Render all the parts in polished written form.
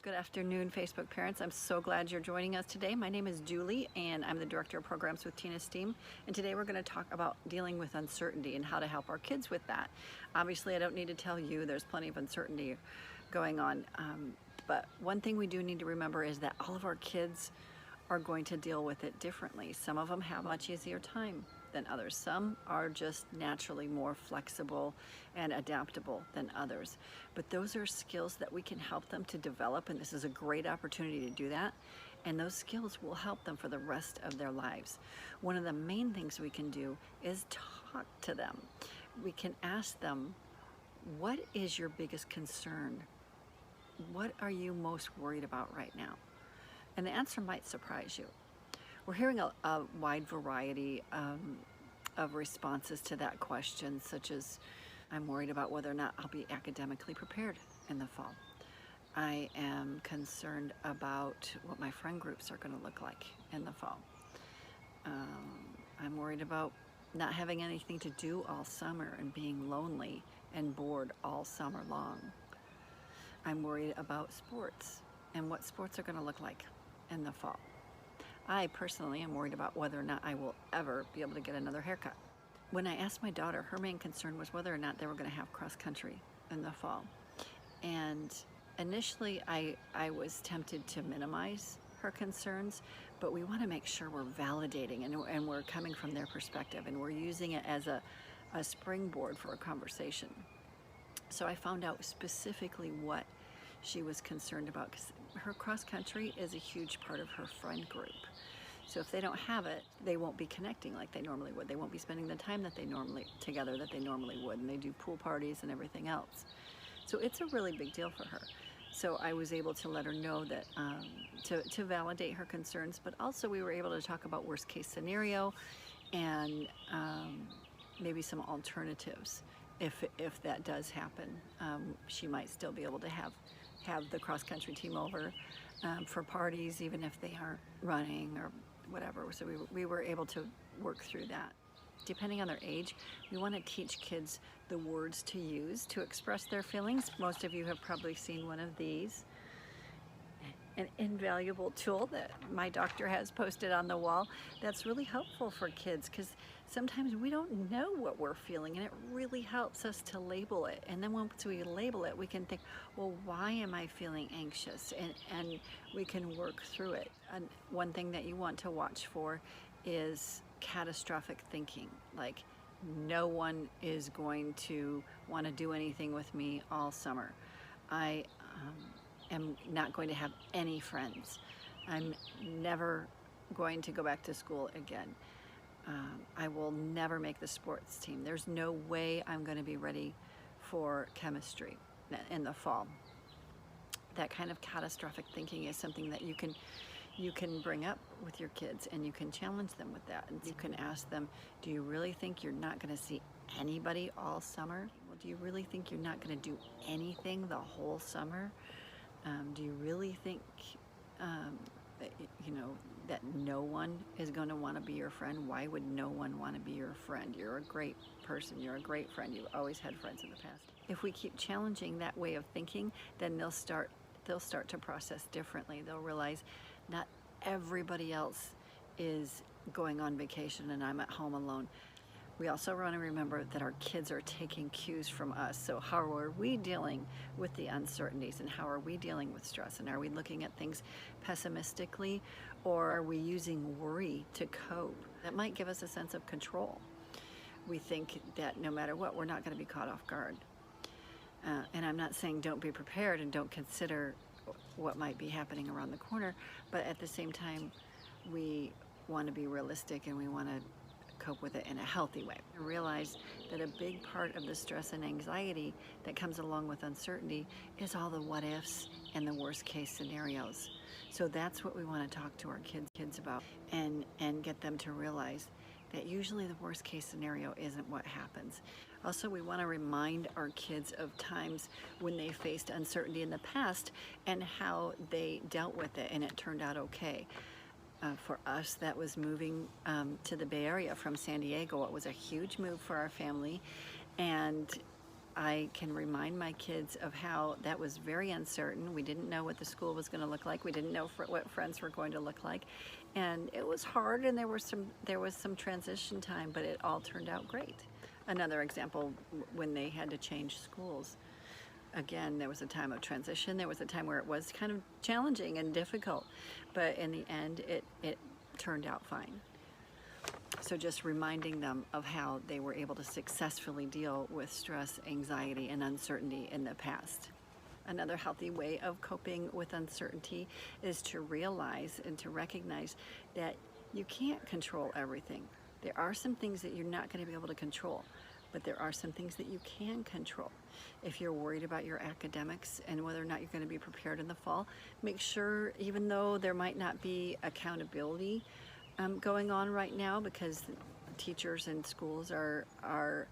Good afternoon, Facebook parents. I'm so glad you're joining us today. My name is Julie, and I'm the Director of Programs with Esteem. And today we're going to talk about dealing with uncertainty and how to help our kids with that. Obviously, I don't need to tell you there's plenty of uncertainty going on. But one thing we do need to remember is that all of our kids are going to deal with it differently. Some of them have much easier time than others. Some are just naturally more flexible and adaptable than others. But those are skills that we can help them to develop, and this is a great opportunity to do that. And those skills will help them for the rest of their lives. One of the main things we can do is talk to them. We can ask them, what is your biggest concern? What are you most worried about right now? And the answer might surprise you. We're hearing a wide variety of responses to that question, such as, I'm worried about whether or not I'll be academically prepared in the fall. I am concerned about what my friend groups are going to look like in the fall. I'm worried about not having anything to do all summer and being lonely and bored all summer long. I'm worried about sports and what sports are going to look like in the fall. I personally am worried about whether or not I will ever be able to get another haircut. When I asked my daughter, her main concern was whether or not they were going to have cross country in the fall. And initially I was tempted to minimize her concerns, but we want to make sure we're validating and we're coming from their perspective, and we're using it as a springboard for a conversation. So I found out specifically what she was concerned about, because her cross country is a huge part of her friend group. So if they don't have it, they won't be connecting like they normally would. They won't be spending the time that they normally would, and they do pool parties and everything else. So it's a really big deal for her. So I was able to let her know that to validate her concerns, but also we were able to talk about worst case scenario and maybe some alternatives. If that does happen, she might still be able to have the cross-country team over for parties, even if they aren't running or whatever. So we were able to work through that. Depending on their age, we want to teach kids the words to use to express their feelings. Most of you have probably seen one of these. An invaluable tool that my doctor has posted on the wall that's really helpful for kids, because sometimes we don't know what we're feeling, and it really helps us to label it. And then once we label it, we can think, well, why am I feeling anxious? And we can work through it. And one thing that you want to watch for is catastrophic thinking, like no one is going to want to do anything with me all summer. I am not going to have any friends. I'm never going to go back to school again. I will never make the sports team. There's no way I'm going to be ready for chemistry in the fall. That kind of catastrophic thinking is something that you can bring up with your kids, and you can challenge them with that. And you can ask them, do you really think you're not going to see anybody all summer? Well, do you really think you're not going to do anything the whole summer? Do you really think that no one is going to want to be your friend? Why would no one want to be your friend? You're a great person. You're a great friend. You've always had friends in the past. If we keep challenging that way of thinking, then they'll start to process differently. They'll realize not everybody else is going on vacation and I'm at home alone. We also want to remember that our kids are taking cues from us. So how are we dealing with the uncertainties, and how are we dealing with stress? And are we looking at things pessimistically, or are we using worry to cope? That might give us a sense of control. We think that no matter what, we're not going to be caught off guard. And I'm not saying don't be prepared and don't consider what might be happening around the corner, but at the same time, we want to be realistic and we want to cope with it in a healthy way. Realize that a big part of the stress and anxiety that comes along with uncertainty is all the what ifs and the worst case scenarios. So that's what we want to talk to our kids about, and get them to realize that usually the worst case scenario isn't what happens. Also, we want to remind our kids of times when they faced uncertainty in the past and how they dealt with it and it turned out okay. For us, that was moving to the Bay Area from San Diego. It was a huge move for our family, and I can remind my kids of how that was very uncertain. We didn't know what the school was going to look like. We didn't know what friends were going to look like. And it was hard, and there was some transition time, but it all turned out great. Another example, when they had to change schools. Again, there was a time of transition. There was a time where it was kind of challenging and difficult, but in the end, it turned out fine. So just reminding them of how they were able to successfully deal with stress, anxiety, and uncertainty in the past. Another healthy way of coping with uncertainty is to realize and to recognize that you can't control everything. There are some things that you're not going to be able to control, but there are some things that you can control. If you're worried about your academics and whether or not you're going to be prepared in the fall, make sure, even though there might not be accountability going on right now, because teachers and schools are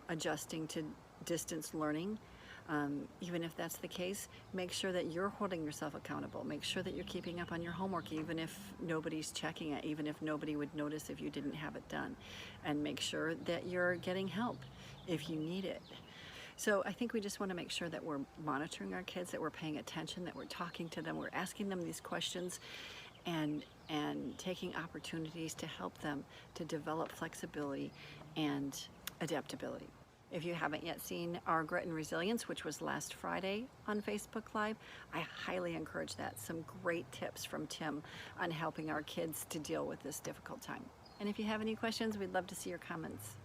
adjusting to distance learning, even if that's the case, make sure that you're holding yourself accountable. Make sure that you're keeping up on your homework, even if nobody's checking it, even if nobody would notice if you didn't have it done. And make sure that you're getting help if you need it. So I think we just want to make sure that we're monitoring our kids, that we're paying attention, that we're talking to them, we're asking them these questions, and taking opportunities to help them to develop flexibility and adaptability. If you haven't yet seen our Grit and Resilience, which was last Friday on Facebook Live, I highly encourage that. Some great tips from Tim on helping our kids to deal with this difficult time. And if you have any questions, we'd love to see your comments.